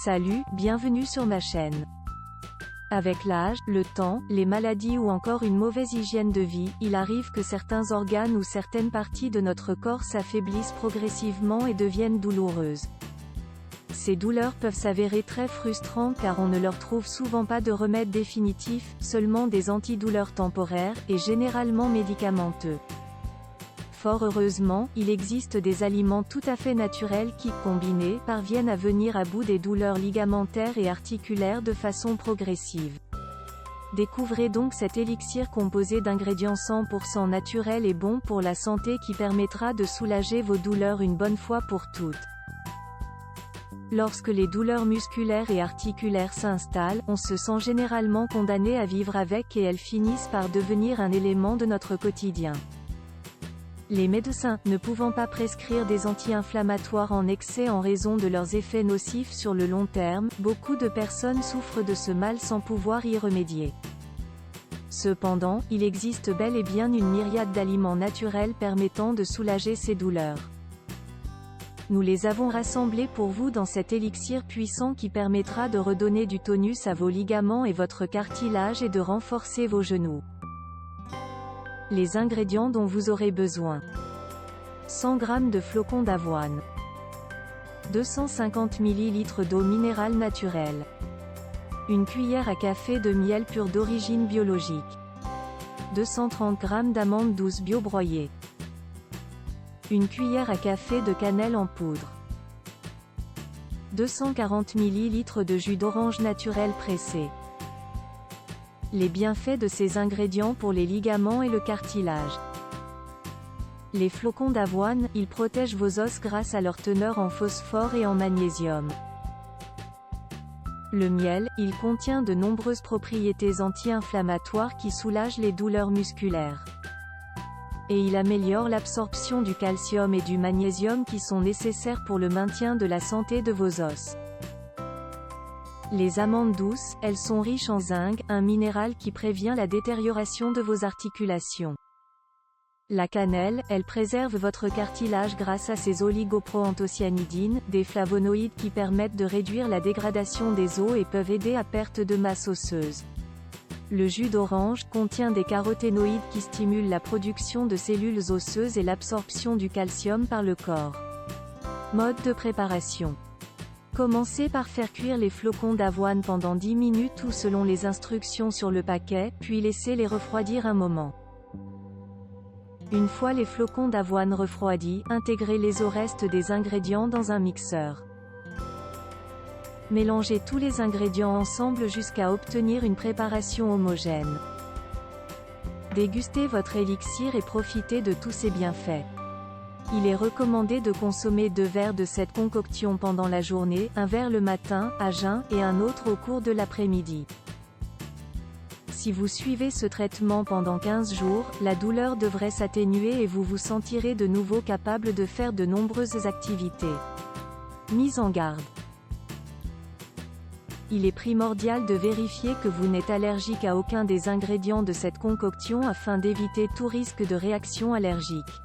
Salut, bienvenue sur ma chaîne. Avec l'âge, le temps, les maladies ou encore une mauvaise hygiène de vie, il arrive que certains organes ou certaines parties de notre corps s'affaiblissent progressivement et deviennent douloureuses. Ces douleurs peuvent s'avérer très frustrantes car on ne leur trouve souvent pas de remède définitif, seulement des antidouleurs temporaires, et généralement médicamenteux. Fort heureusement, il existe des aliments tout à fait naturels qui, combinés, parviennent à venir à bout des douleurs ligamentaires et articulaires de façon progressive. Découvrez donc cet élixir composé d'ingrédients 100% naturels et bons pour la santé qui permettra de soulager vos douleurs une bonne fois pour toutes. Lorsque les douleurs musculaires et articulaires s'installent, on se sent généralement condamné à vivre avec et elles finissent par devenir un élément de notre quotidien. Les médecins, ne pouvant pas prescrire des anti-inflammatoires en excès en raison de leurs effets nocifs sur le long terme, beaucoup de personnes souffrent de ce mal sans pouvoir y remédier. Cependant, il existe bel et bien une myriade d'aliments naturels permettant de soulager ces douleurs. Nous les avons rassemblés pour vous dans cet élixir puissant qui permettra de redonner du tonus à vos ligaments et votre cartilage et de renforcer vos genoux. Les ingrédients dont vous aurez besoin. 100 g de flocons d'avoine. 250 ml d'eau minérale naturelle. Une cuillère à café de miel pur d'origine biologique. 230 g d'amandes douces bio broyées. Une cuillère à café de cannelle en poudre. 240 ml de jus d'orange naturel pressé. Les bienfaits de ces ingrédients pour les ligaments et le cartilage. Les flocons d'avoine, ils protègent vos os grâce à leur teneur en phosphore et en magnésium. Le miel, il contient de nombreuses propriétés anti-inflammatoires qui soulagent les douleurs musculaires. Et il améliore l'absorption du calcium et du magnésium qui sont nécessaires pour le maintien de la santé de vos os. Les amandes douces, elles sont riches en zinc, un minéral qui prévient la détérioration de vos articulations. La cannelle, elle préserve votre cartilage grâce à ses oligoproanthocyanidines, des flavonoïdes qui permettent de réduire la dégradation des os et peuvent aider à perte de masse osseuse. Le jus d'orange contient des caroténoïdes qui stimulent la production de cellules osseuses et l'absorption du calcium par le corps. Mode de préparation. Commencez par faire cuire les flocons d'avoine pendant 10 minutes ou selon les instructions sur le paquet, puis laissez-les refroidir un moment. Une fois les flocons d'avoine refroidis, intégrez-les au reste des ingrédients dans un mixeur. Mélangez tous les ingrédients ensemble jusqu'à obtenir une préparation homogène. Dégustez votre élixir et profitez de tous ses bienfaits. Il est recommandé de consommer 2 verres de cette concoction pendant la journée, un verre le matin, à jeun, et un autre au cours de l'après-midi. Si vous suivez ce traitement pendant 15 jours, la douleur devrait s'atténuer et vous vous sentirez de nouveau capable de faire de nombreuses activités. Mise en garde. Il est primordial de vérifier que vous n'êtes allergique à aucun des ingrédients de cette concoction afin d'éviter tout risque de réaction allergique.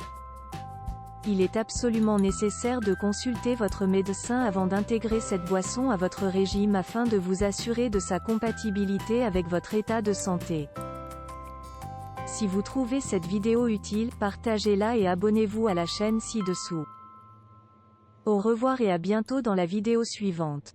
Il est absolument nécessaire de consulter votre médecin avant d'intégrer cette boisson à votre régime afin de vous assurer de sa compatibilité avec votre état de santé. Si vous trouvez cette vidéo utile, partagez-la et abonnez-vous à la chaîne ci-dessous. Au revoir et à bientôt dans la vidéo suivante.